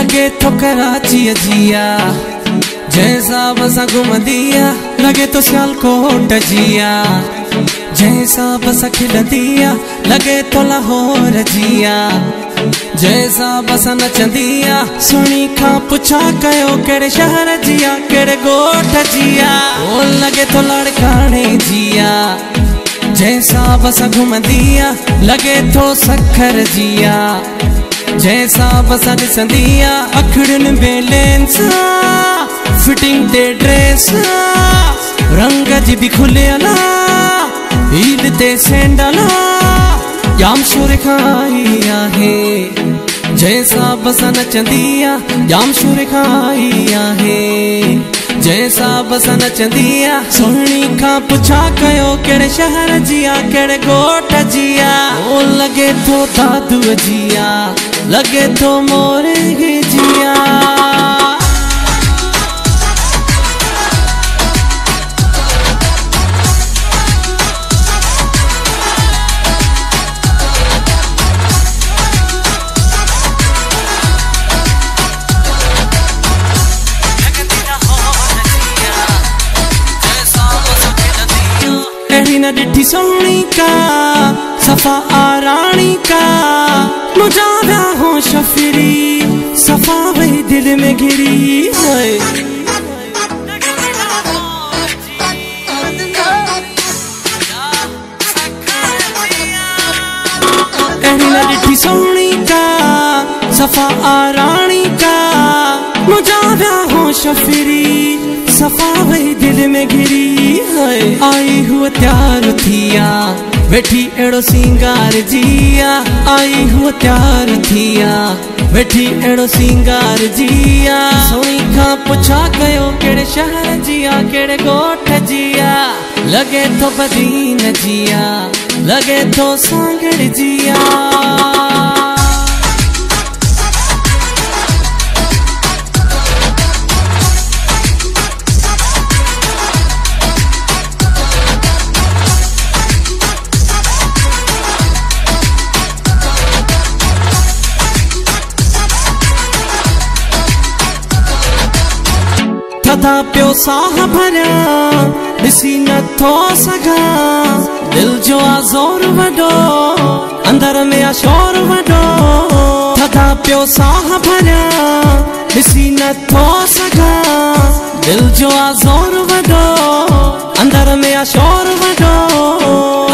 लगे तो कराची जिया जैसा बसा घुमदिया लगे तो सियालकोट जिया जैसा बसा खिलदिया लगे तो लाहौर जिया जैसा बसा नचंदिया सुनी खां पुछा कयो केड़े शहर जिया केड़े गोठ जिया ओ लगे तो लड़काने जिया जैसा बसा घुमदिया लगे तो सखर जिया जैसा बसा ॾिसंदिया अखड़न बैलेंस फिटिंग ते ड्रेस रंग जी भी खुलियला ईद ते सैंडल जाम शोर खाई आहे जैसा बसा नचंदिया जाम शोर खाई आहे जैसा बसा नचंदिया सुहिणी खां पुछा कयो केड़े शहर जिया केड़े गोठ जिया ओ लगे तो दादू जिया लगे तो मोरे जिया न डिठी सोनी का सफा आरानी का मुझा व्या हो शफरी सफा वही दिल में घिरी है न डिठी सोनी का सफा आरानी का मुझा व्या हो शफरी सफा वही दिल में घिरी है आई हुआ त्यार थिया बैठी एड़ो सिंगार जिया आई हुआ त्यार थिया बैठी एड़ो सिंगार जिया सोनी खां पुछा कयो केड़े शहर जिया केड़े गोठ जिया लगे तो बदीन जिया लगे तो सांगड़ जिया थदा पियो साह भरिया ॾिसी नथो सघां दिल जो आज़ोर वॾो अंदर में आ शोर वॾो थदा पियो साह भरिया ॾिसी नथो सघां दिल जो आज़ोर वॾो अंदर में आ शोर वॾो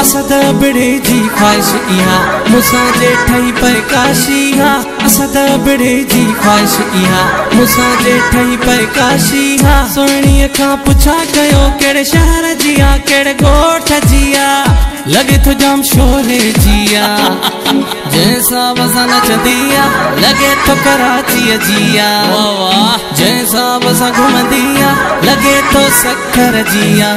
असद बिड़े जी ख्वाहिश इहा मूंसां जे ठही पए काशी हा असद बिड़े जी ख्वाहिश इहा मूंसां जे ठही पए काशी हा सुहिणीअ खां पुछा कयो केड़े शहर जिया केड़े गोठ जिया लगे तो जाम शोरे जिया जैसा बसा नचंदिया लगे तो कराची जिया जैसा बसा घुमंदिया लगे तो सखर जिया।